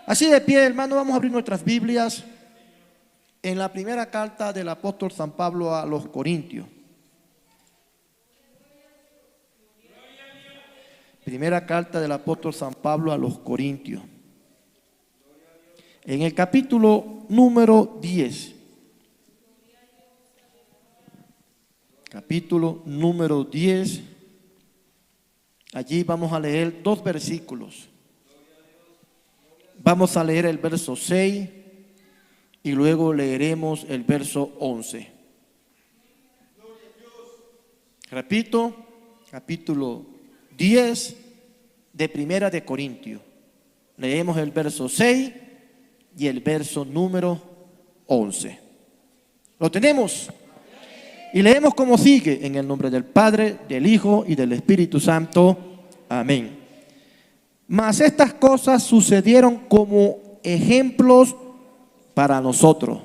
Así de pie, hermano, vamos a abrir nuestras Biblias en la primera carta del apóstol San Pablo a los Corintios. Primera carta del apóstol San Pablo a los Corintios. En el capítulo número 10. Capítulo número 10. Allí vamos a leer dos versículos. Vamos a leer el verso 6 y luego leeremos el verso 11. Repito, capítulo 10 de Primera de Corintios. Leemos el verso 6 y el verso número 11. ¿Lo tenemos? Y leemos como sigue: en el nombre del Padre, del Hijo y del Espíritu Santo. Amén. Mas estas cosas sucedieron como ejemplos para nosotros,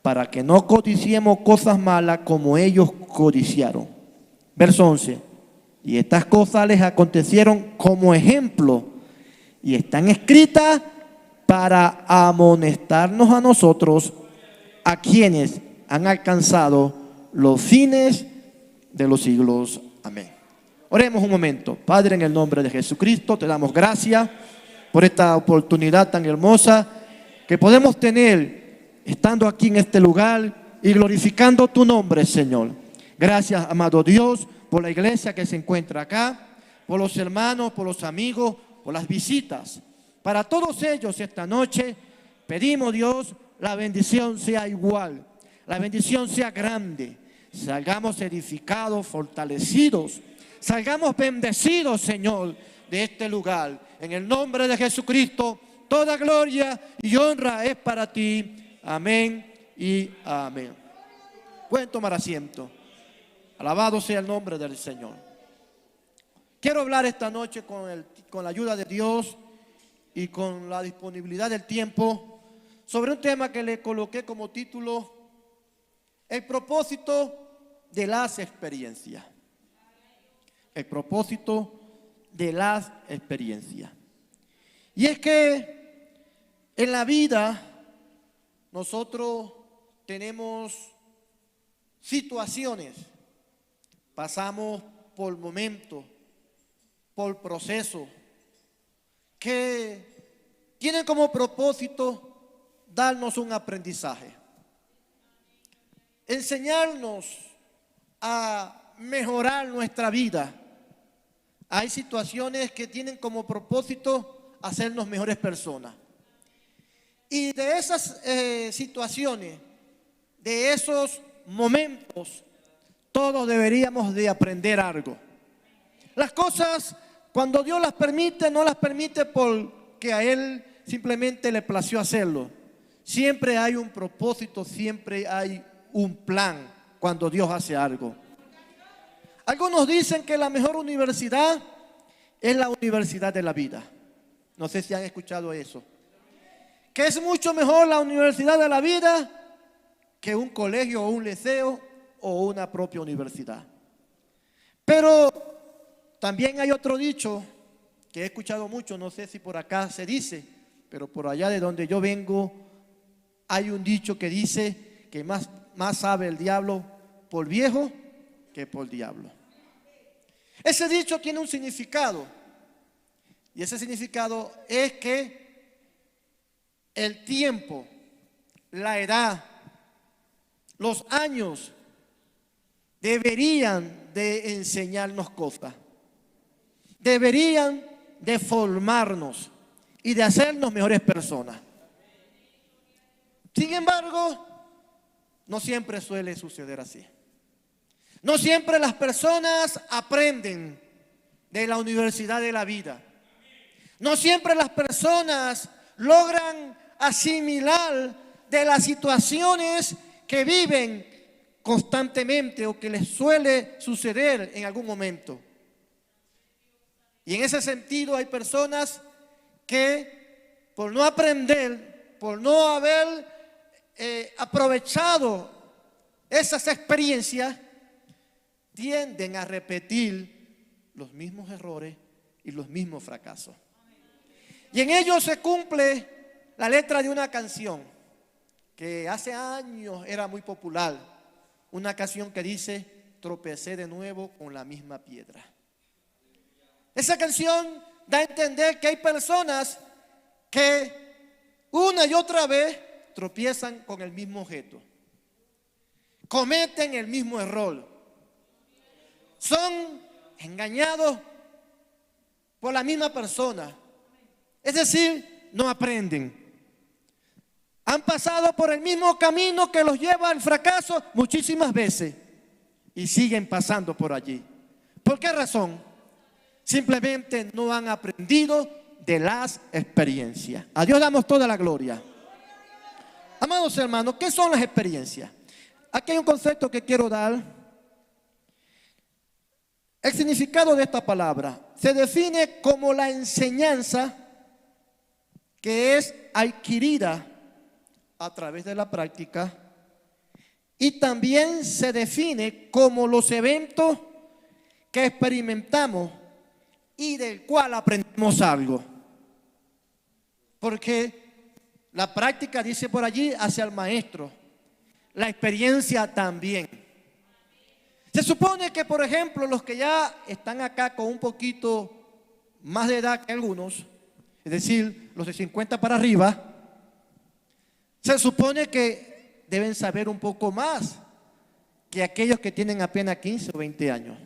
para que no codiciemos cosas malas como ellos codiciaron. Verso 11. Y estas cosas les acontecieron como ejemplo y están escritas para amonestarnos a nosotros, a quienes han alcanzado los fines de los siglos. Amén. Oremos un momento. Padre, en el nombre de Jesucristo, te damos gracias por esta oportunidad tan hermosa que podemos tener estando aquí en este lugar y glorificando tu nombre, Señor. Gracias, amado Dios, por la iglesia que se encuentra acá, por los hermanos, por los amigos, por las visitas. Para todos ellos esta noche pedimos, Dios, la bendición sea igual, la bendición sea grande. Salgamos edificados, fortalecidos, salgamos bendecidos, Señor, de este lugar. En el nombre de Jesucristo, toda gloria y honra es para ti. Amén y amén. Pueden tomar asiento. Alabado sea el nombre del Señor. Quiero hablar esta noche con la ayuda de Dios y con la disponibilidad del tiempo sobre un tema que le coloqué como título: el propósito de las experiencias. El propósito de las experiencias. Y es que en la vida nosotros tenemos situaciones, pasamos por momentos, por procesos que tienen como propósito darnos un aprendizaje, enseñarnos a mejorar nuestra vida. Hay situaciones que tienen como propósito hacernos mejores personas. Y de esas situaciones, de esos momentos, todos deberíamos de aprender algo. Las cosas, cuando Dios las permite, no las permite porque a Él simplemente le plació hacerlo. Siempre hay un propósito, siempre hay un plan cuando Dios hace algo. Algunos dicen que la mejor universidad es la universidad de la vida. No sé si han escuchado eso. Que es mucho mejor la universidad de la vida que un colegio o un liceo o una propia universidad. Pero también hay otro dicho que he escuchado mucho, no sé si por acá se dice, pero por allá de donde yo vengo hay un dicho que dice que más sabe el diablo por viejo que por diablo. Ese dicho tiene un significado, y ese significado es que el tiempo, la edad, los años deberían de enseñarnos cosas, deberían de formarnos y de hacernos mejores personas. Sin embargo, no siempre suele suceder así. No siempre las personas aprenden de la universidad de la vida. No siempre las personas logran asimilar de las situaciones que viven constantemente o que les suele suceder en algún momento. Y en ese sentido hay personas que por no aprender, por no haber aprovechado esas experiencias, tienden a repetir los mismos errores y los mismos fracasos. Y en ellos se cumple la letra de una canción que hace años era muy popular. Una canción que dice: tropecé de nuevo con la misma piedra. Esa canción da a entender que hay personas que una y otra vez tropiezan con el mismo objeto, cometen el mismo error, son engañados por la misma persona. Es decir, no aprenden. Han pasado por el mismo camino que los lleva al fracaso muchísimas veces y siguen pasando por allí. ¿Por qué razón? Simplemente no han aprendido de las experiencias. A Dios damos toda la gloria. Amados hermanos, ¿qué son las experiencias? Aquí hay un concepto que quiero dar. El significado de esta palabra se define como la enseñanza que es adquirida a través de la práctica, y también se define como los eventos que experimentamos y del cual aprendemos algo. Porque la práctica, dice por allí, hacia el maestro. La experiencia también. Se supone que, por ejemplo, los que ya están acá con un poquito más de edad que algunos, es decir, los de 50 para arriba, se supone que deben saber un poco más que aquellos que tienen apenas 15 o 20 años.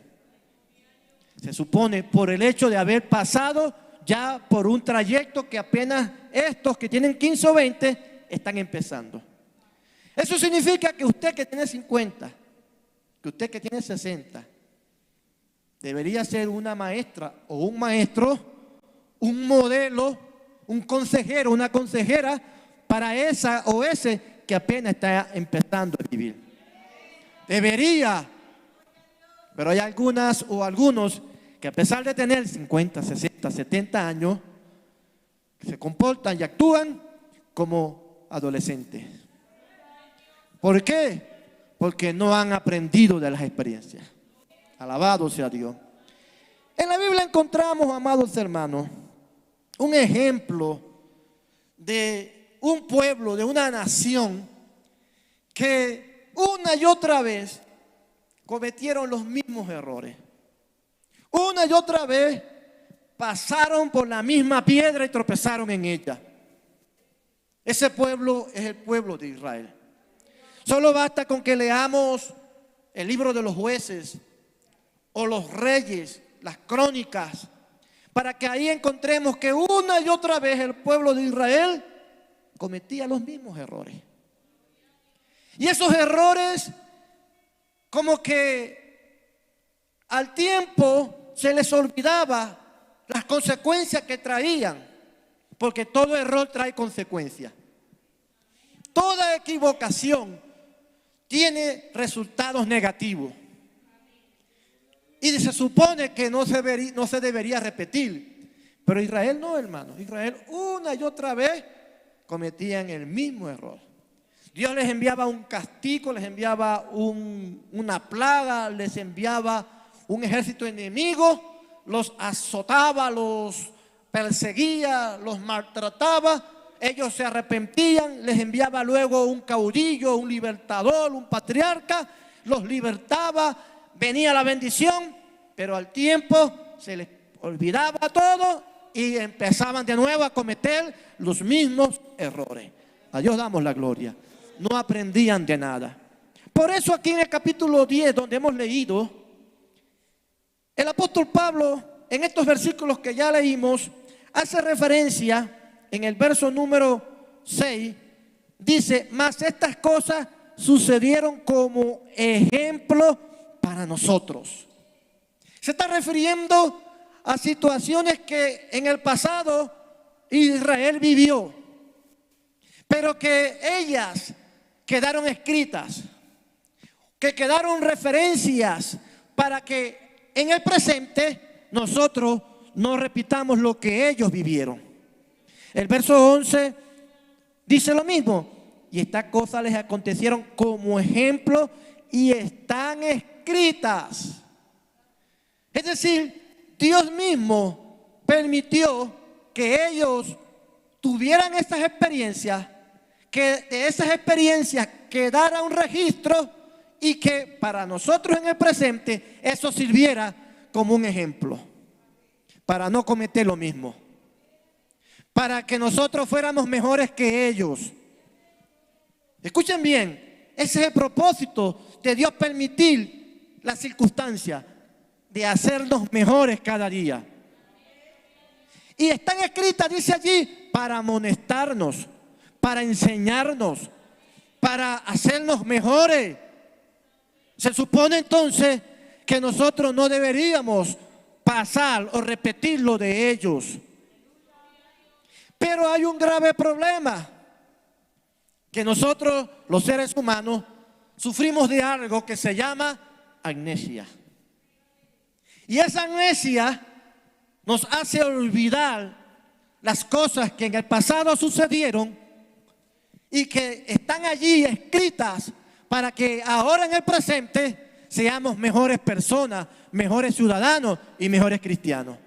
Se supone por el hecho de haber pasado ya por un trayecto que apenas estos que tienen 15 o 20 están empezando. Eso significa que usted que tiene 50, que usted que tiene 60, debería ser una maestra o un maestro, un modelo, un consejero, una consejera para esa o ese que apenas está empezando a vivir. Debería. Pero hay algunas o algunos que a pesar de tener 50, 60, 70 años, se comportan y actúan como adolescentes. ¿Por qué? Porque no han aprendido de las experiencias. Alabado sea Dios. En la Biblia encontramos, amados hermanos, un ejemplo de un pueblo, de una nación que una y otra vez cometieron los mismos errores. Una y otra vez pasaron por la misma piedra y tropezaron en ella. Ese pueblo es el pueblo de Israel. Solo basta con que leamos el libro de los jueces o los reyes, las crónicas, para que ahí encontremos que una y otra vez el pueblo de Israel cometía los mismos errores. Y esos errores, como que al tiempo se les olvidaba las consecuencias que traían, porque todo error trae consecuencias. Toda equivocación tiene resultados negativos. Y se supone que no se debería repetir. Pero Israel no, hermano. Israel una y otra vez cometían el mismo error. Dios les enviaba un castigo, les enviaba una plaga, les enviaba un ejército enemigo, los azotaba, los perseguía, los maltrataba. Ellos se arrepentían, les enviaba luego un caudillo, un libertador, un patriarca, los libertaba, venía la bendición, pero al tiempo se les olvidaba todo y empezaban de nuevo a cometer los mismos errores. A Dios damos la gloria. No aprendían de nada. Por eso aquí en el capítulo 10, donde hemos leído, el apóstol Pablo, en estos versículos que ya leímos, hace referencia en el verso número 6, dice: mas estas cosas sucedieron como ejemplo para nosotros. Se está refiriendo a situaciones que en el pasado Israel vivió, pero que ellas quedaron escritas, que quedaron referencias para que en el presente nosotros no repitamos lo que ellos vivieron. El verso 11 dice lo mismo: y estas cosas les acontecieron como ejemplo y están escritas. Es decir, Dios mismo permitió que ellos tuvieran esas experiencias, que de esas experiencias quedara un registro y que para nosotros en el presente eso sirviera como un ejemplo, para no cometer lo mismo, para que nosotros fuéramos mejores que ellos. Escuchen bien, ese es el propósito de Dios, permitir la circunstancia de hacernos mejores cada día. Y están escritas, dice allí, para amonestarnos, para enseñarnos, para hacernos mejores. Se supone entonces que nosotros no deberíamos pasar o repetir lo de ellos. Pero hay un grave problema, que nosotros, los seres humanos, sufrimos de algo que se llama amnesia. Y esa amnesia nos hace olvidar las cosas que en el pasado sucedieron y que están allí escritas para que ahora en el presente seamos mejores personas, mejores ciudadanos y mejores cristianos.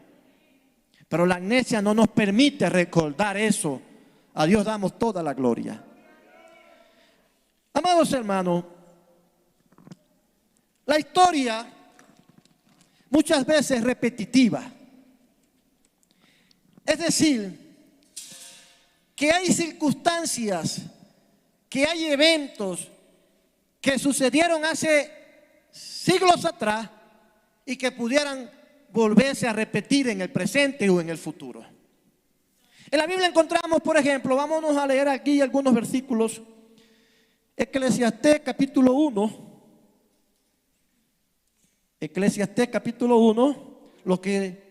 Pero la amnesia no nos permite recordar eso. A Dios damos toda la gloria. Amados hermanos, la historia muchas veces es repetitiva. Es decir, que hay circunstancias, que hay eventos que sucedieron hace siglos atrás y que pudieran volverse a repetir en el presente o en el futuro. En la Biblia encontramos, por ejemplo, vámonos a leer aquí algunos versículos. Eclesiastés capítulo 1. Eclesiastés capítulo 1. Los que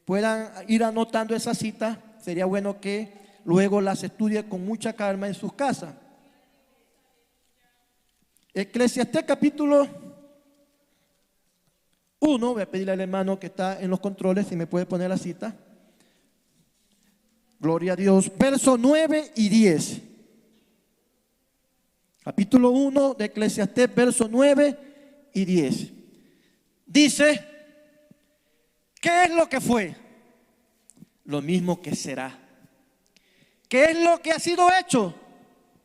puedan ir anotando esa cita, sería bueno que luego las estudie con mucha calma en sus casas. Eclesiastés capítulo 1, voy a pedirle al hermano que está en los controles si me puede poner la cita. Gloria a Dios. Versos 9 y 10. Capítulo 1 de Eclesiastés, versos 9 y 10. Dice, ¿qué es lo que fue? Lo mismo que será. ¿Qué es lo que ha sido hecho?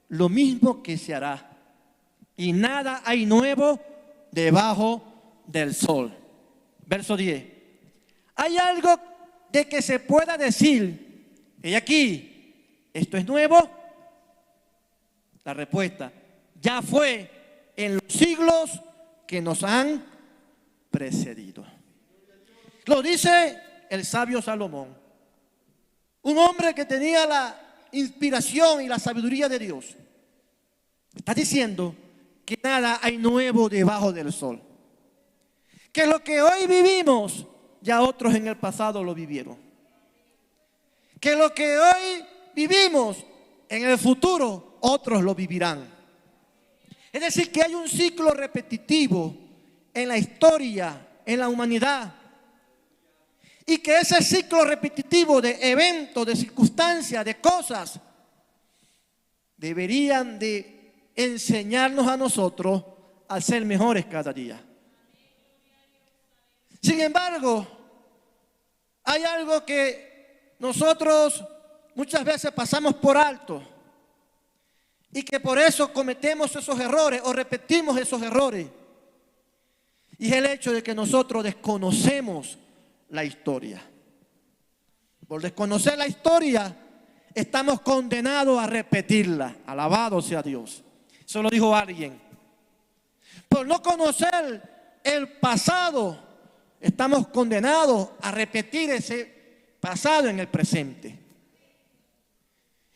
Lo mismo que se hará. Y nada hay nuevo debajo del sol. Verso 10. ¿Hay algo de que se pueda decir, y aquí, esto es nuevo? La respuesta, ya fue en los siglos que nos han precedido. Lo dice el sabio Salomón, un hombre que tenía la inspiración y la sabiduría de Dios. Está diciendo que nada hay nuevo debajo del sol. Que lo que hoy vivimos, ya otros en el pasado lo vivieron. Que lo que hoy vivimos, en el futuro, otros lo vivirán. Es decir, que hay un ciclo repetitivo en la historia, en la humanidad. Y que ese ciclo repetitivo de eventos, de circunstancias, de cosas, deberían de enseñarnos a nosotros a ser mejores cada día. Sin embargo, hay algo que nosotros muchas veces pasamos por alto y que por eso cometemos esos errores o repetimos esos errores. Y es el hecho de que nosotros desconocemos la historia. Por desconocer la historia, estamos condenados a repetirla. Alabado sea Dios. Eso lo dijo alguien. Por no conocer el pasado, estamos condenados a repetir ese pasado en el presente.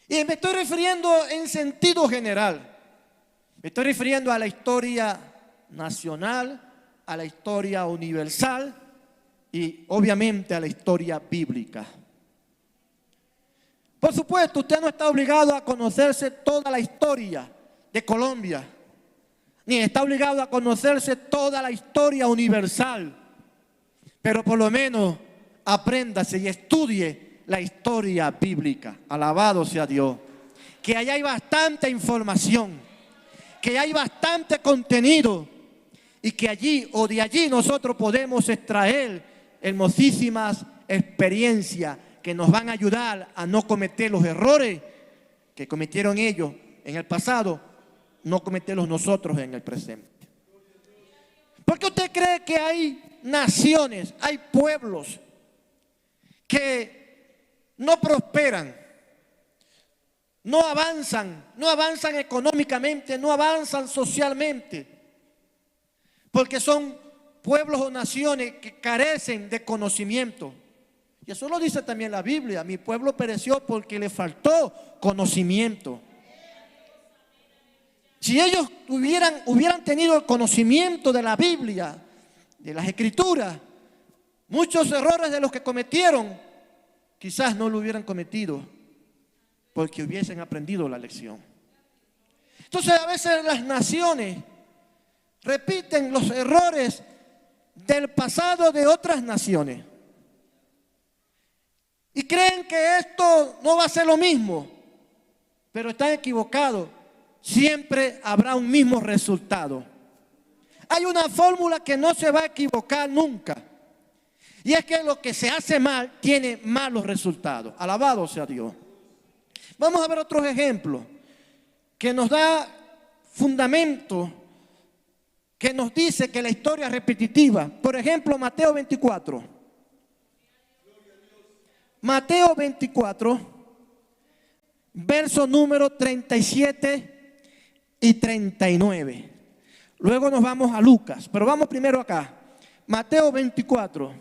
Y me estoy refiriendo en sentido general. Me estoy refiriendo a la historia nacional, a la historia universal y obviamente a la historia bíblica. Por supuesto, usted no está obligado a conocerse toda la historia de Colombia, ni está obligado a conocerse toda la historia universal, pero por lo menos apréndase y estudie la historia bíblica. Alabado sea Dios. Que allá hay bastante información, que hay bastante contenido y que allí o de allí nosotros podemos extraer hermosísimas experiencia que nos van a ayudar a no cometer los errores que cometieron ellos en el pasado, no cometerlos nosotros en el presente. ¿Por qué usted cree que hay naciones, hay pueblos que no prosperan, no avanzan económicamente, no avanzan socialmente? Porque son pueblos o naciones que carecen de conocimiento. Y eso lo dice también la Biblia: mi pueblo pereció porque le faltó conocimiento. Si ellos hubieran tenido el conocimiento de la Biblia, de las Escrituras, muchos errores de los que cometieron, quizás no lo hubieran cometido, porque hubiesen aprendido la lección. Entonces, a veces las naciones repiten los errores del pasado de otras naciones y creen que esto no va a ser lo mismo, pero están equivocados. Siempre habrá un mismo resultado. Hay una fórmula que no se va a equivocar nunca, y es que lo que se hace mal tiene malos resultados. Alabado sea Dios. Vamos a ver otros ejemplos que nos da fundamento, que nos dice que la historia es repetitiva. Por ejemplo, Mateo 24. Mateo 24, verso número 37 y 39. Luego nos vamos a Lucas, pero vamos primero acá. Mateo 24,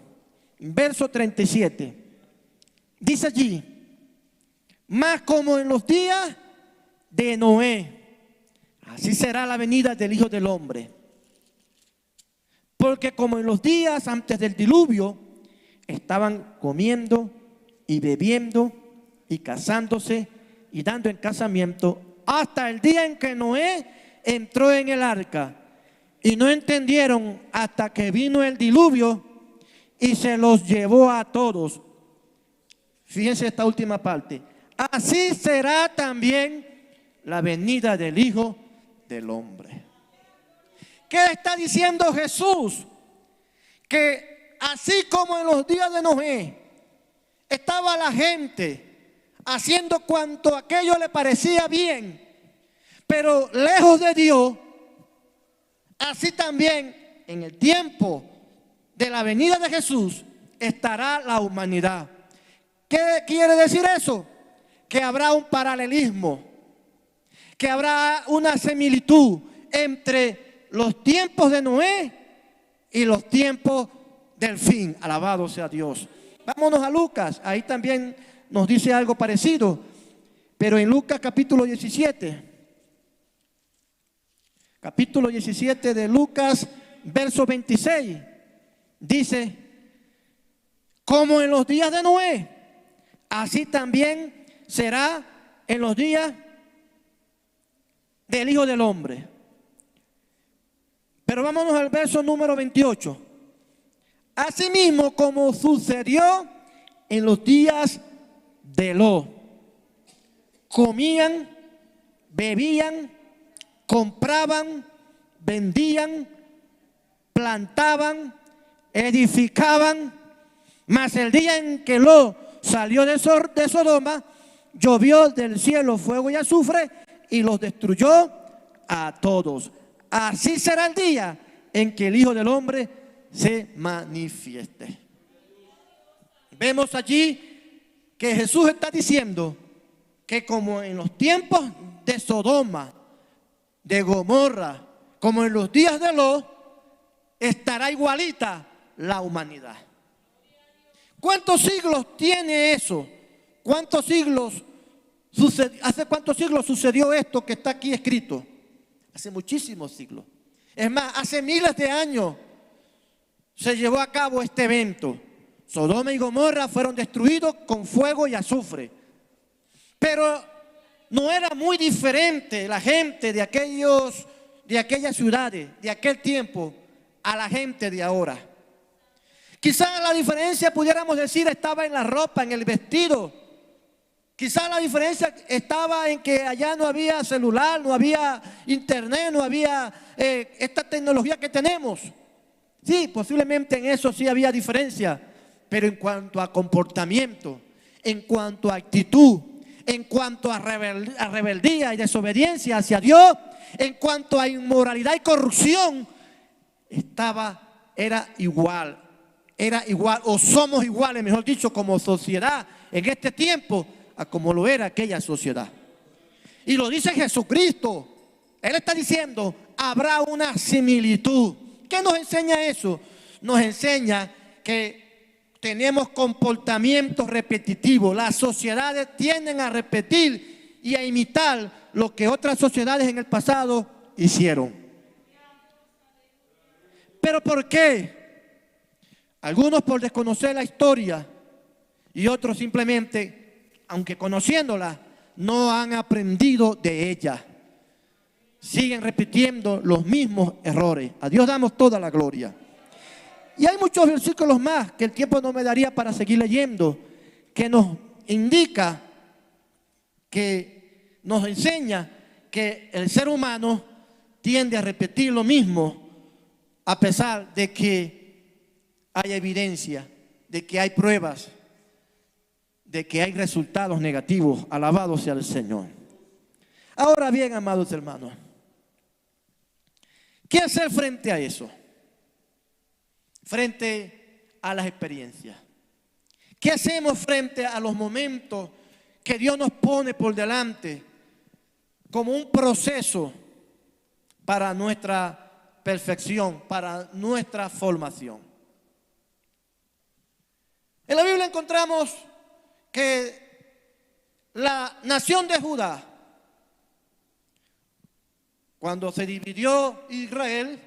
verso 37. Dice allí: mas como en los días de Noé, así será la venida del Hijo del Hombre. Porque como en los días antes del diluvio, estaban comiendo y bebiendo y casándose y dando en casamiento, hasta el día en que Noé entró en el arca, y no entendieron hasta que vino el diluvio y se los llevó a todos. Fíjense esta última parte: así será también la venida del Hijo del Hombre. ¿Qué está diciendo Jesús? Que así como en los días de Noé estaba la gente haciendo cuanto aquello le parecía bien, pero lejos de Dios, así también en el tiempo de la venida de Jesús estará la humanidad. ¿Qué quiere decir eso? Que habrá un paralelismo, que habrá una similitud entre los tiempos de Noé y los tiempos del fin. Alabado sea Dios. Vámonos a Lucas, ahí también nos dice algo parecido, pero en Lucas capítulo 17. Capítulo 17 de Lucas, verso 26, dice: como en los días de Noé, así también será en los días del Hijo del Hombre. Pero vámonos al verso número 28. Asimismo como sucedió en los días de Lot, comían, bebían, compraban, vendían, plantaban, edificaban. Mas el día en que Lot salió de Sodoma, llovió del cielo fuego y azufre y los destruyó a todos. Así será el día en que el Hijo del Hombre se manifieste. Vemos allí que Jesús está diciendo que como en los tiempos de Sodoma, de Gomorra, como en los días de Lot, estará igualita la humanidad. ¿Cuántos siglos tiene eso? ¿Cuántos siglos hace cuántos siglos sucedió esto que está aquí escrito? Hace muchísimos siglos. Es más, hace miles de años se llevó a cabo este evento. Sodoma y Gomorra fueron destruidos con fuego y azufre. Pero no era muy diferente la gente de aquellas ciudades, de aquel tiempo, a la gente de ahora. Quizás la diferencia, pudiéramos decir, estaba en la ropa, en el vestido. Quizás la diferencia estaba en que allá no había celular, no había internet, no había esta tecnología que tenemos. Sí, posiblemente en eso sí había diferencia. Pero en cuanto a comportamiento, en cuanto a actitud, en cuanto a rebeldía y desobediencia hacia Dios, en cuanto a inmoralidad y corrupción, era igual, o somos iguales, mejor dicho, como sociedad en este tiempo, a como lo era aquella sociedad. Y lo dice Jesucristo. Él está diciendo, habrá una similitud. ¿Qué nos enseña eso? Nos enseña que tenemos comportamientos repetitivos. Las sociedades tienden a repetir y a imitar lo que otras sociedades en el pasado hicieron. ¿Pero por qué? Algunos por desconocer la historia y otros simplemente, aunque conociéndola, no han aprendido de ella. Siguen repitiendo los mismos errores. A Dios damos toda la gloria. Y hay muchos versículos más que el tiempo no me daría para seguir leyendo, que nos indica, que nos enseña que el ser humano tiende a repetir lo mismo a pesar de que hay evidencia, de que hay pruebas, de que hay resultados negativos. Alabado sea el Señor. Ahora bien, amados hermanos, ¿qué hacer frente a eso? Frente a las experiencias. ¿Qué hacemos frente a los momentos que Dios nos pone por delante como un proceso para nuestra perfección, para nuestra formación? En la Biblia encontramos que la nación de Judá, cuando se dividió Israel,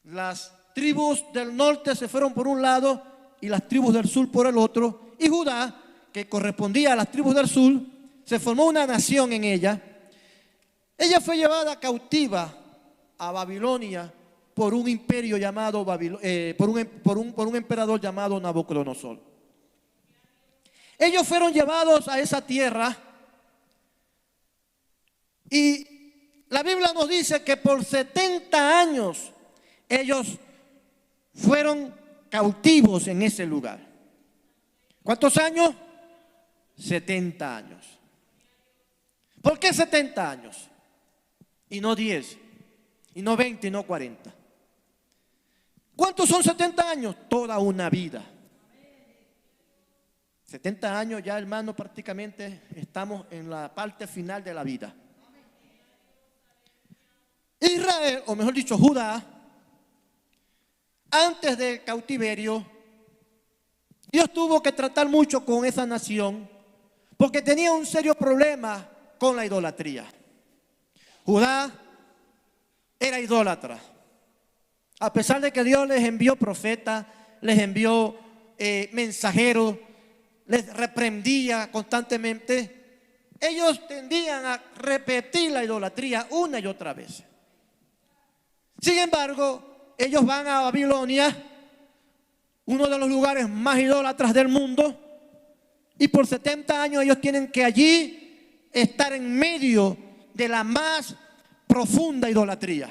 las tribus del norte se fueron por un lado y las tribus del sur por el otro, y Judá, que correspondía a las tribus del sur, se formó una nación en ella. Ella fue llevada cautiva a Babilonia por un imperio llamado por un emperador llamado Nabucodonosor. Ellos fueron llevados a esa tierra y la Biblia nos dice que por 70 años ellos fueron cautivos en ese lugar. ¿Cuántos años? 70 años. ¿Por qué 70 años? Y no 10, y no 20, y no 40. ¿Cuántos son 70 años? Toda una vida. 70 años ya, hermano, prácticamente estamos en la parte final de la vida. Israel, o mejor dicho, Judá, antes del cautiverio, Dios tuvo que tratar mucho con esa nación porque tenía un serio problema con la idolatría. Judá era idólatra. A pesar de que Dios les envió profetas, les envió mensajeros, les reprendía constantemente, ellos tendían a repetir la idolatría una y otra vez. Sin embargo, ellos van a Babilonia, uno de los lugares más idólatras del mundo, y por 70 años ellos tienen que allí estar en medio de la más profunda idolatría.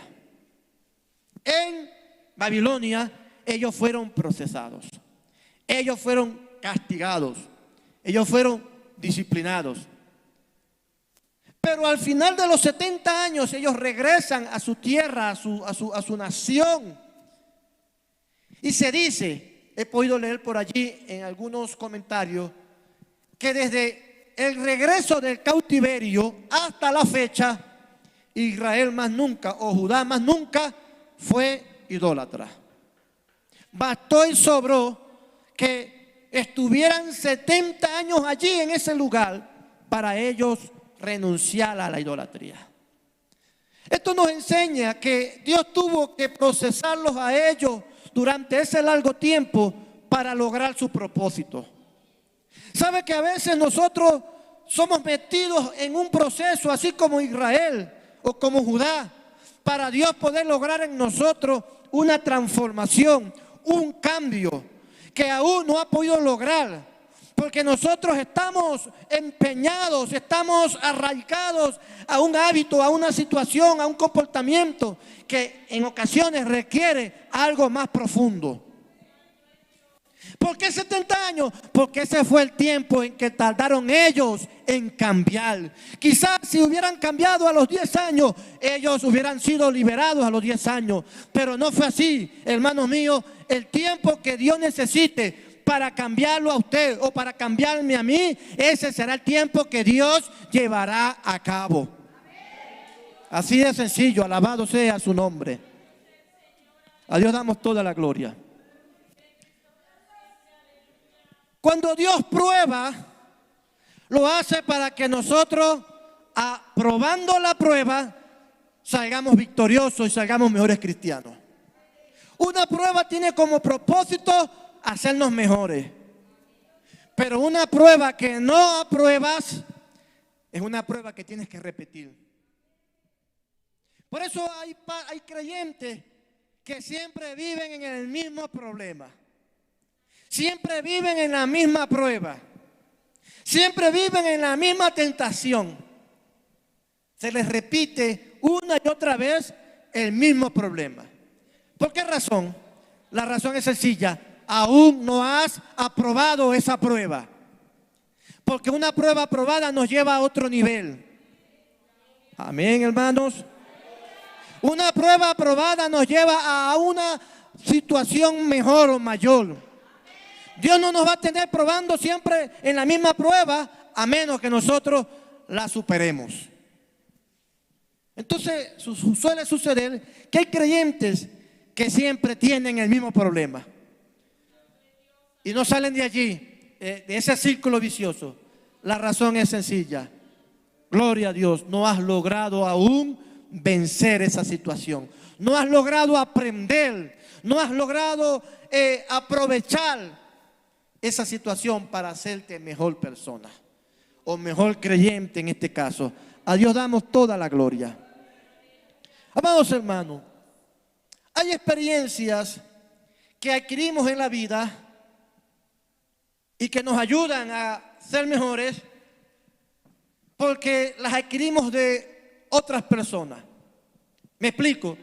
En Babilonia ellos fueron procesados, ellos fueron castigados, ellos fueron disciplinados. Pero al final de los 70 años ellos regresan a su tierra, a su nación. Y se dice, he podido leer por allí en algunos comentarios, que desde el regreso del cautiverio hasta la fecha, Israel más nunca, o Judá más nunca, fue idólatra. Bastó y sobró que estuvieran 70 años allí en ese lugar para ellos renunciar a la idolatría. Esto nos enseña que Dios tuvo que procesarlos a ellos durante ese largo tiempo para lograr su propósito. ¿Sabe que a veces nosotros somos metidos en un proceso así como Israel o como Judá, para Dios poder lograr en nosotros una transformación, un cambio que aún no ha podido lograr? Porque nosotros estamos empeñados, estamos arraigados a un hábito, a una situación, a un comportamiento que en ocasiones requiere algo más profundo. ¿Por qué 70 años? Porque ese fue el tiempo en que tardaron ellos en cambiar. Quizás si hubieran cambiado a los 10 años, ellos hubieran sido liberados a los 10 años. Pero no fue así, hermanos míos. El tiempo que Dios necesite para cambiarlo a usted o para cambiarme a mí, ese será el tiempo que Dios llevará a cabo. Así de sencillo, alabado sea su nombre. A Dios damos toda la gloria. Cuando Dios prueba, lo hace para que nosotros, aprobando la prueba, salgamos victoriosos y salgamos mejores cristianos. Una prueba tiene como propósito hacernos mejores. Pero una prueba que no apruebas es una prueba que tienes que repetir. Por eso hay creyentes que siempre viven en el mismo problema. Siempre viven en la misma prueba. Siempre viven en la misma tentación. Se les repite una y otra vez el mismo problema. ¿Por qué razón? La razón es sencilla. Aún no has aprobado esa prueba. Porque una prueba aprobada nos lleva a otro nivel. Amén, hermanos. Una prueba aprobada nos lleva a una situación mejor o mayor. Dios no nos va a tener probando siempre en la misma prueba, a menos que nosotros la superemos. Entonces suele suceder que hay creyentes que siempre tienen el mismo problema y no salen de allí, de ese círculo vicioso. La razón es sencilla. Gloria a Dios, no has logrado aún vencer esa situación. No has logrado aprender, no has logrado aprovechar esa situación para hacerte mejor persona o mejor creyente en este caso. A Dios damos toda la gloria. Amados hermanos, hay experiencias que adquirimos en la vida y que nos ayudan a ser mejores porque las adquirimos de otras personas. Me explico.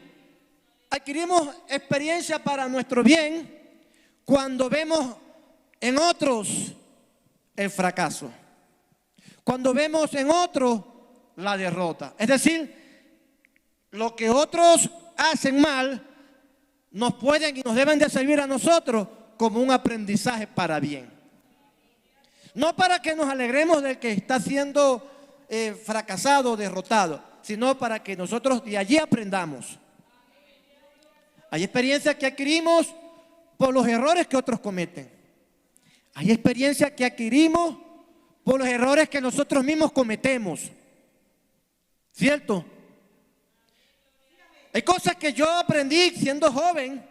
Adquirimos experiencia para nuestro bien cuando vemos en otros el fracaso, cuando vemos en otros la derrota. Es decir, lo que otros hacen mal nos pueden y nos deben de servir a nosotros como un aprendizaje para bien. No para que nos alegremos del que está siendo fracasado o derrotado, sino para que nosotros de allí aprendamos. Hay experiencias que adquirimos por los errores que otros cometen. Hay experiencias que adquirimos por los errores que nosotros mismos cometemos. ¿Cierto? Hay cosas que yo aprendí siendo joven,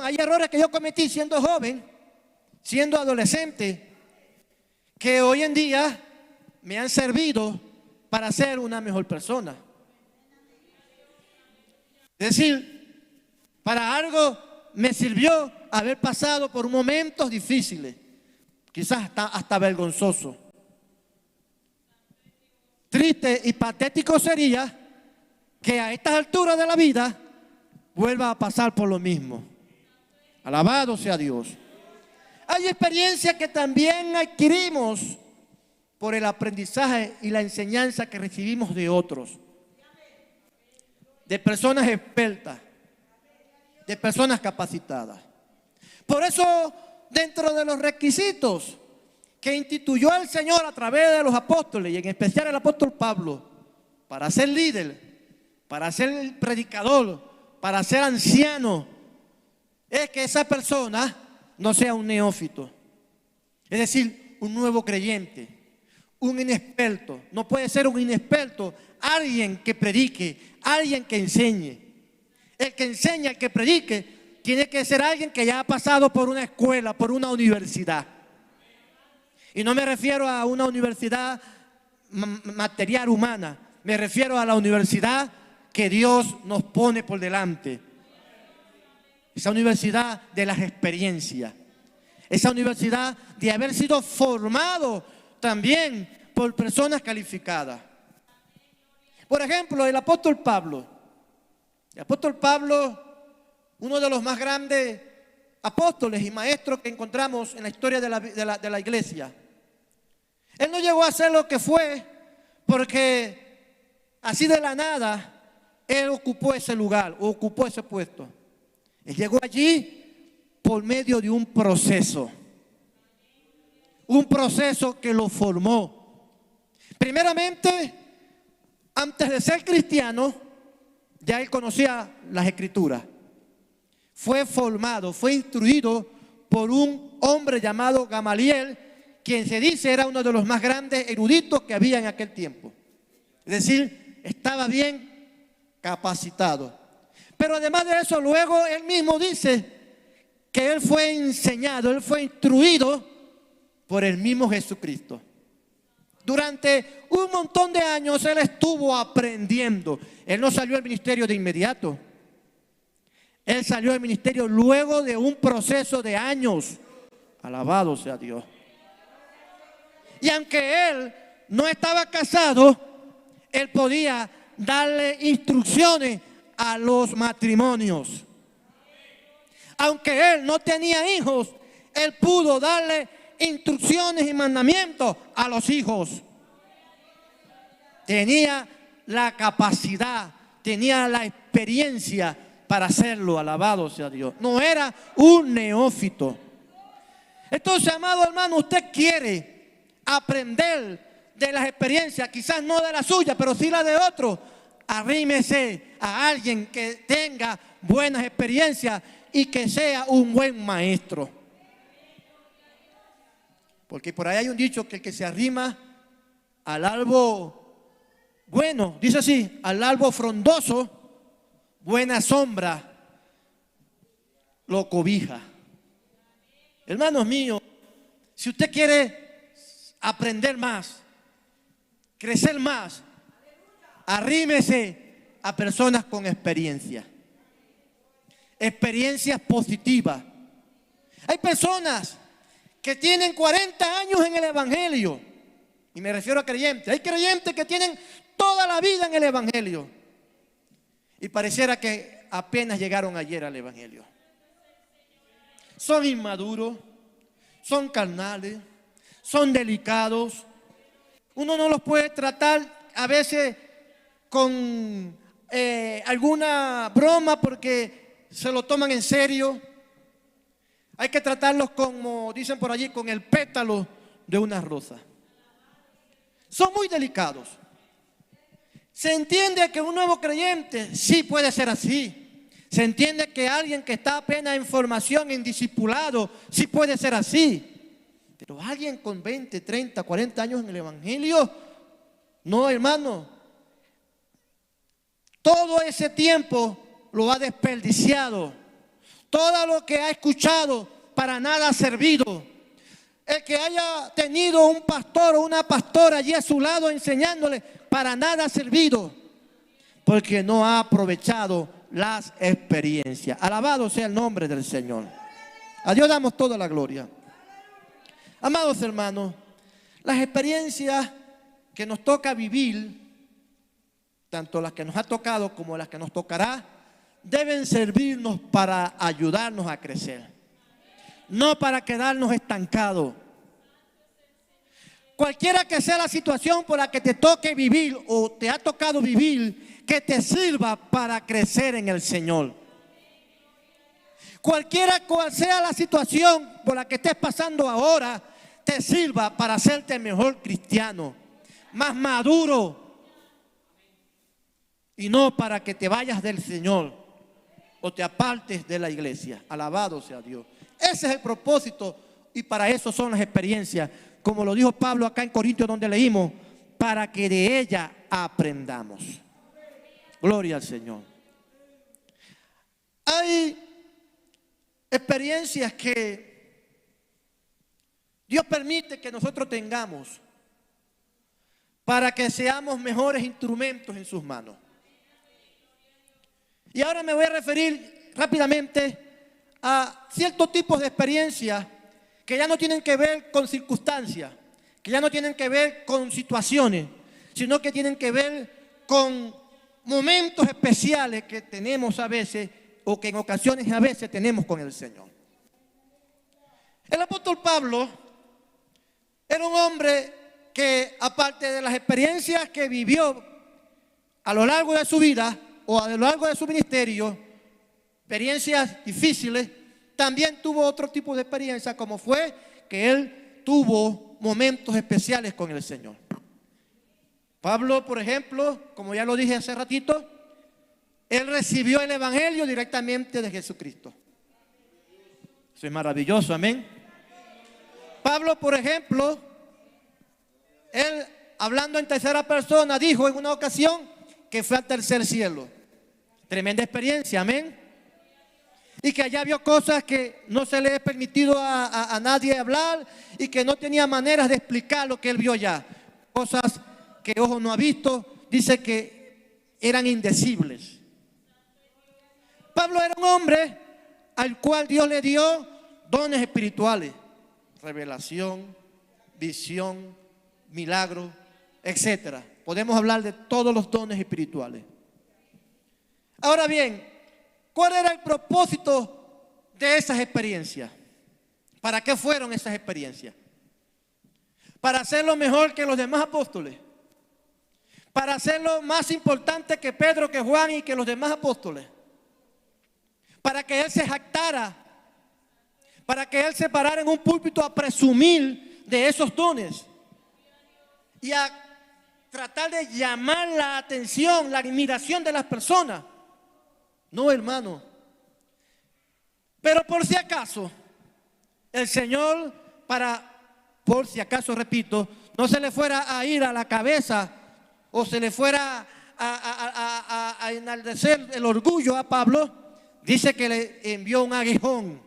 hay errores que yo cometí siendo joven, siendo adolescente, que hoy en día me han servido para ser una mejor persona. Es decir, para algo me sirvió haber pasado por momentos difíciles, quizás hasta vergonzoso. Triste y patético sería que a estas alturas de la vida vuelva a pasar por lo mismo. Alabado sea Dios. Hay experiencias que también adquirimos por el aprendizaje y la enseñanza que recibimos de otros, de personas expertas, de personas capacitadas. Por eso, dentro de los requisitos que instituyó el Señor a través de los apóstoles, y en especial el apóstol Pablo, para ser líder, para ser predicador, para ser anciano, es que esa persona no sea un neófito, es decir, un nuevo creyente, un inexperto. No puede ser un inexperto alguien que predique, alguien que enseñe. El que enseña, el que predique, tiene que ser alguien que ya ha pasado por una escuela, por una universidad. Y no me refiero a una universidad material humana, me refiero a la universidad que Dios nos pone por delante. Esa universidad de las experiencias, esa universidad de haber sido formado también por personas calificadas. Por ejemplo, el apóstol Pablo. El apóstol Pablo, uno de los más grandes apóstoles y maestros que encontramos en la historia de la iglesia. Él no llegó a ser lo que fue porque así de la nada él ocupó ese lugar, ocupó ese puesto. Él llegó allí por medio de un proceso que lo formó. Primeramente, antes de ser cristiano, ya él conocía las escrituras. Fue formado, fue instruido por un hombre llamado Gamaliel, quien se dice era uno de los más grandes eruditos que había en aquel tiempo. Es decir, estaba bien capacitado. Pero además de eso, luego él mismo dice que él fue enseñado, él fue instruido por el mismo Jesucristo. Durante un montón de años él estuvo aprendiendo. Él no salió al ministerio de inmediato. Él salió al ministerio luego de un proceso de años. Alabado sea Dios. Y aunque él no estaba casado, él podía darle instrucciones a los matrimonios. Aunque él no tenía hijos, él pudo darle instrucciones y mandamientos a los hijos. Tenía la capacidad, tenía la experiencia para hacerlo. Alabado sea Dios. No era un neófito. Entonces, amado hermano, usted quiere aprender de las experiencias, quizás no de la suya, pero sí la de otro. Arrímese a alguien que tenga buenas experiencias y que sea un buen maestro. Porque por ahí hay un dicho que el que se arrima al árbol bueno, dice así, al árbol frondoso, buena sombra lo cobija. Hermanos míos, si usted quiere aprender más, crecer más, arrímese a personas con experiencia. Experiencias positivas. Hay personas que tienen 40 años en el evangelio, y me refiero a creyentes. Hay creyentes que tienen toda la vida en el evangelio y pareciera que apenas llegaron ayer al evangelio. Son inmaduros, son carnales, son delicados. Uno no los puede tratar a veces con alguna broma porque se lo toman en serio. Hay que tratarlos como dicen por allí, con el pétalo de una rosa. Son muy delicados. Se entiende que un nuevo creyente sí puede ser así. Se entiende que alguien que está apenas en formación, en discipulado, sí puede ser así. Pero alguien con 20, 30, 40 años en el evangelio, no, hermano. Todo ese tiempo lo ha desperdiciado. Todo lo que ha escuchado para nada ha servido. El que haya tenido un pastor o una pastora allí a su lado enseñándole, para nada ha servido, porque no ha aprovechado las experiencias. Alabado sea el nombre del Señor. A Dios damos toda la gloria. Amados hermanos, las experiencias que nos toca vivir, tanto las que nos ha tocado como las que nos tocará, deben servirnos para ayudarnos a crecer, no para quedarnos estancados. Cualquiera que sea la situación por la que te toque vivir o te ha tocado vivir, que te sirva para crecer en el Señor. Cualquiera cual sea la situación por la que estés pasando ahora, te sirva para hacerte mejor cristiano, más maduro, y no para que te vayas del Señor o te apartes de la iglesia. Alabado sea Dios. Ese es el propósito y para eso son las experiencias, como lo dijo Pablo acá en Corintios donde leímos, para que de ella aprendamos. Gloria al Señor. Hay experiencias que Dios permite que nosotros tengamos para que seamos mejores instrumentos en sus manos. Y ahora me voy a referir rápidamente a ciertos tipos de experiencias que ya no tienen que ver con circunstancias, que ya no tienen que ver con situaciones, sino que tienen que ver con momentos especiales que tenemos a veces o que en ocasiones a veces tenemos con el Señor. El apóstol Pablo era un hombre que, aparte de las experiencias que vivió a lo largo de su vida o a lo largo de su ministerio, experiencias difíciles, también tuvo otro tipo de experiencia, como fue que él tuvo momentos especiales con el Señor. Pablo, por ejemplo, como ya lo dije hace ratito, él recibió el evangelio directamente de Jesucristo. Eso es maravilloso, amén. Pablo, por ejemplo, él, hablando en tercera persona, dijo en una ocasión que fue al tercer cielo. Tremenda experiencia, amén. Y que allá vio cosas que no se le ha permitido a nadie hablar y que no tenía maneras de explicar lo que él vio allá. Cosas que ojo no ha visto, dice que eran indecibles. Pablo era un hombre al cual Dios le dio dones espirituales, revelación, visión, milagro, etcétera. Podemos hablar de todos los dones espirituales. Ahora bien, ¿cuál era el propósito de esas experiencias? ¿Para qué fueron esas experiencias? Para hacerlo mejor que los demás apóstoles, para hacerlo más importante que Pedro, que Juan y que los demás apóstoles, para que él se jactara, para que él se parara en un púlpito a presumir de esos dones y a tratar de llamar la atención, la admiración de las personas. No, hermano. Pero por si acaso, el Señor, por si acaso, repito, no se le fuera a ir a la cabeza o se le fuera a enaltecer el orgullo a Pablo, dice que le envió un aguijón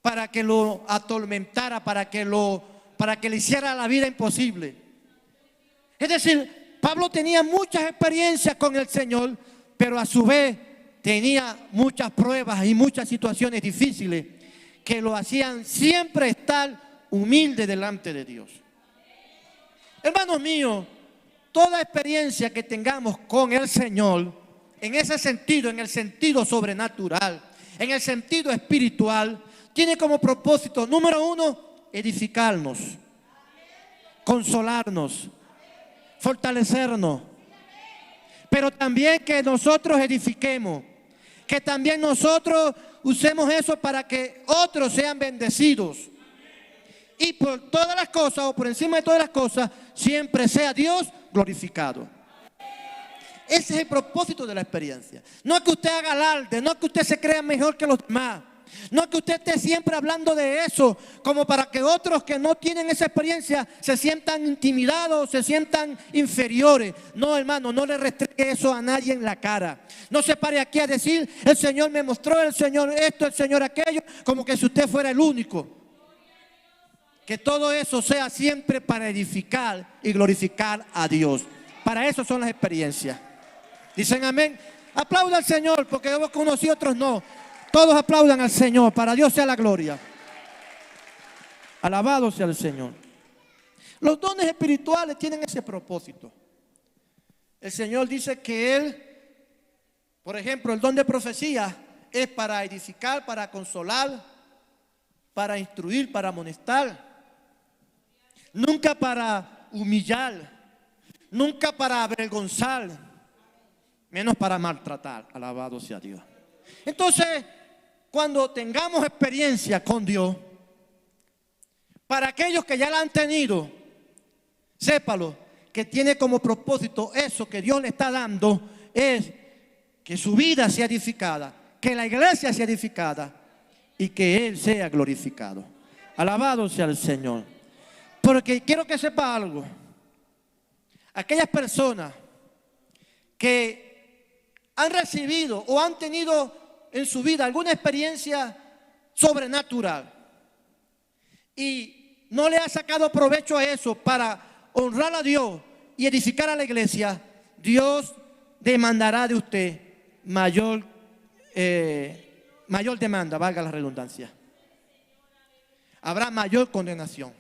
para que lo atormentara, para que le hiciera la vida imposible. Es decir, Pablo tenía muchas experiencias con el Señor, pero a su vez tenía muchas pruebas y muchas situaciones difíciles que lo hacían siempre estar humilde delante de Dios. Hermanos míos, toda experiencia que tengamos con el Señor, en ese sentido, en el sentido sobrenatural, en el sentido espiritual, tiene como propósito, número uno, edificarnos, consolarnos, fortalecernos, pero también que nosotros edifiquemos, que también nosotros usemos eso para que otros sean bendecidos. Y por todas las cosas, o por encima de todas las cosas, siempre sea Dios glorificado. Ese es el propósito de la experiencia. No es que usted haga alarde, no es que usted se crea mejor que los demás. No es que usted esté siempre hablando de eso, como para que otros que no tienen esa experiencia se sientan intimidados, se sientan inferiores. No, hermano, no le restregue eso a nadie en la cara. No se pare aquí a decir, el Señor me mostró, el Señor esto, el Señor aquello, como que si usted fuera el único. Que todo eso sea siempre para edificar y glorificar a Dios. Para eso son las experiencias. Dicen amén. Aplauda al Señor, porque yo conocí y otros no. Todos aplaudan al Señor, para Dios sea la gloria. Alabado sea el Señor. Los dones espirituales tienen ese propósito. El Señor dice que Él, por ejemplo, el don de profecía es para edificar, para consolar, para instruir, para amonestar. Nunca para humillar, nunca para avergonzar, menos para maltratar. Alabado sea Dios. Entonces, cuando tengamos experiencia con Dios, para aquellos que ya la han tenido, sépalo, que tiene como propósito eso que Dios le está dando, es que su vida sea edificada, que la iglesia sea edificada y que Él sea glorificado. Alabado sea el Señor. Porque quiero que sepa algo. Aquellas personas que han recibido o han tenido en su vida alguna experiencia sobrenatural y no le ha sacado provecho a eso para honrar a Dios y edificar a la iglesia, Dios demandará de usted mayor demanda, valga la redundancia. Habrá mayor condenación.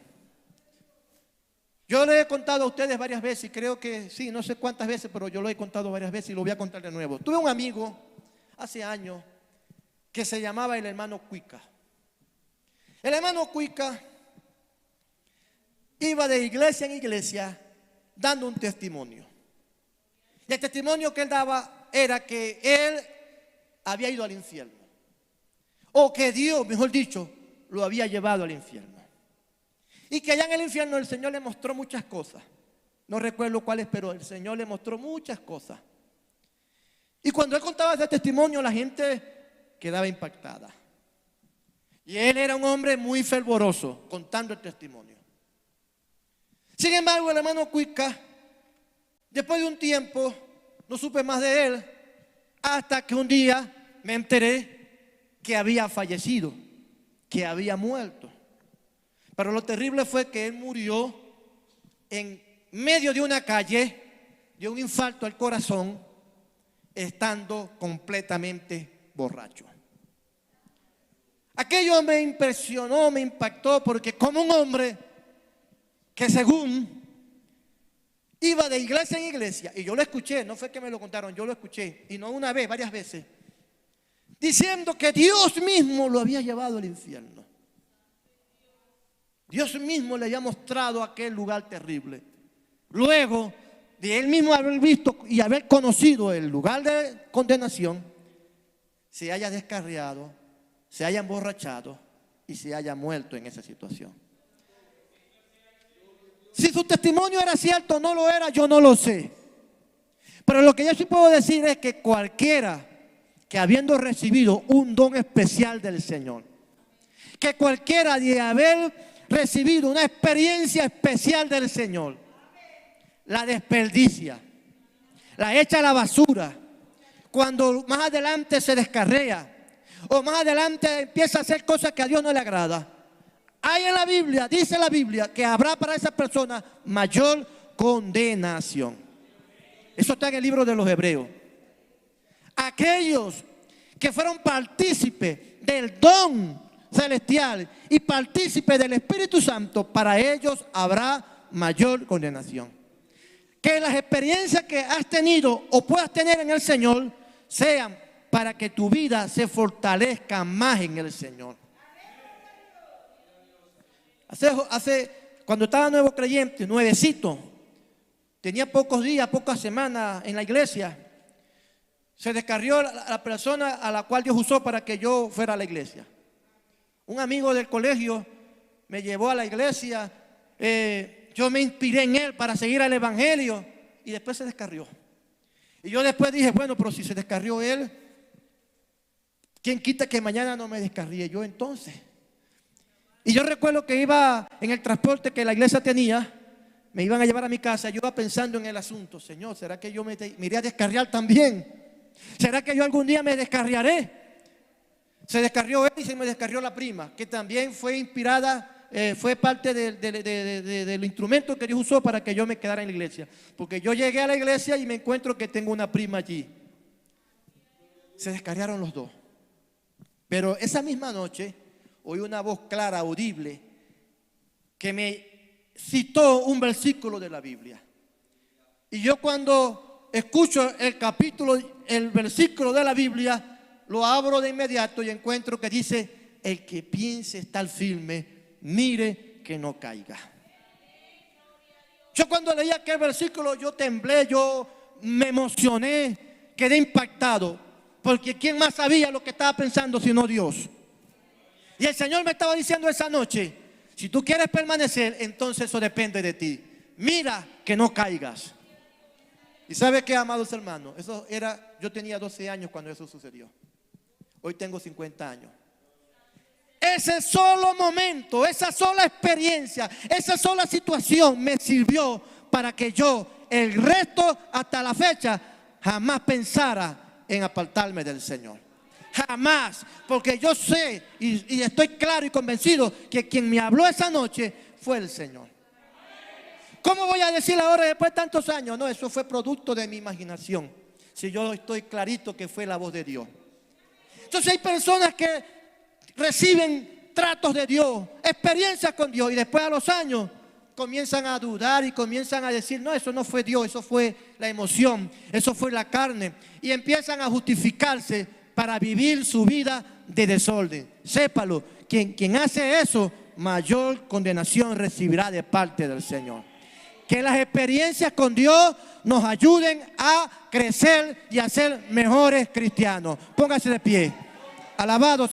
Yo le he contado a ustedes varias veces, y creo que sí, no sé cuántas veces, pero yo lo he contado varias veces y lo voy a contar de nuevo. Tuve un amigo hace años que se llamaba el hermano Cuica. El hermano Cuica iba de iglesia en iglesia dando un testimonio. Y el testimonio que él daba era que él había ido al infierno. O que Dios, mejor dicho, lo había llevado al infierno. Y que allá en el infierno el Señor le mostró muchas cosas. No recuerdo cuáles, pero el Señor le mostró muchas cosas. Y cuando él contaba ese testimonio, la gente quedaba impactada. Y él era un hombre muy fervoroso contando el testimonio. Sin embargo, el hermano Cuica, después de un tiempo, no supe más de él, hasta que un día me enteré que había fallecido, que había muerto. Pero lo terrible fue que él murió en medio de una calle, de un infarto al corazón, estando completamente borracho. Aquello me impresionó, me impactó, porque como un hombre que según iba de iglesia en iglesia, y yo lo escuché, no fue que me lo contaron, yo lo escuché, y no una vez, varias veces, diciendo que Dios mismo lo había llevado al infierno. Dios mismo le había mostrado aquel lugar terrible. Luego de él mismo haber visto y haber conocido el lugar de condenación, se haya descarriado, se haya emborrachado y se haya muerto en esa situación. Si su testimonio era cierto o no lo era, yo no lo sé. Pero lo que yo sí puedo decir es que cualquiera que habiendo recibido un don especial del Señor, que cualquiera de haber recibido una experiencia especial del Señor, la desperdicia, la echa a la basura, cuando más adelante se descarrea o más adelante empieza a hacer cosas que a Dios no le agrada. Hay en la Biblia, dice la Biblia, que habrá para esa persona mayor condenación. Eso está en el libro de los Hebreos. Aquellos que fueron partícipes del don celestial y partícipes del Espíritu Santo, para ellos habrá mayor condenación. Que las experiencias que has tenido o puedas tener en el Señor sean para que tu vida se fortalezca más en el Señor. Cuando estaba nuevo creyente, nuevecito, tenía pocos días, pocas semanas en la iglesia, se descarrió la persona a la cual Dios usó para que yo fuera a la iglesia. Un amigo del colegio me llevó a la iglesia, yo me inspiré en él para seguir al evangelio y después se descarrió. Y yo después dije, bueno, pero si se descarrió él, ¿quién quita que mañana no me descarríe yo entonces? Y yo recuerdo que iba en el transporte que la iglesia tenía, me iban a llevar a mi casa, yo iba pensando en el asunto. Señor, ¿será que yo me iré a descarriar también? ¿Será que yo algún día me descarriaré? Se descarrió él y se me descarrió la prima, que también fue inspirada, fue parte del instrumento que Dios usó para que yo me quedara en la iglesia. Porque yo llegué a la iglesia y me encuentro que tengo una prima allí. Se descarriaron los dos. Pero esa misma noche oí una voz clara, audible, que me citó un versículo de la Biblia. Y yo cuando escucho el versículo de la Biblia, lo abro de inmediato y encuentro que dice: el que piense estar firme, mire que no caiga. Yo cuando leí aquel versículo, yo temblé, yo me emocioné, quedé impactado, porque ¿quién más sabía lo que estaba pensando sino Dios? Y el Señor me estaba diciendo esa noche: si tú quieres permanecer, entonces eso depende de ti. Mira que no caigas. ¿Y sabe qué, amados hermanos? Yo tenía 12 años cuando eso sucedió. Hoy tengo 50 años. Ese solo momento, esa sola experiencia, esa sola situación me sirvió para que yo, el resto hasta la fecha, jamás pensara en apartarme del Señor. Jamás, porque yo sé y estoy claro y convencido que quien me habló esa noche fue el Señor. ¿Cómo voy a decir ahora después de tantos años? No, eso fue producto de mi imaginación. Si yo estoy clarito que fue la voz de Dios. Entonces hay personas que reciben tratos de Dios, experiencias con Dios, y después a los años comienzan a dudar y comienzan a decir: no, eso no fue Dios, eso fue la emoción, eso fue la carne, y empiezan a justificarse para vivir su vida de desorden. Sépalo, quien hace eso, mayor condenación recibirá de parte del Señor. Que las experiencias con Dios nos ayuden a crecer y a ser mejores cristianos. Póngase de pie. Alabado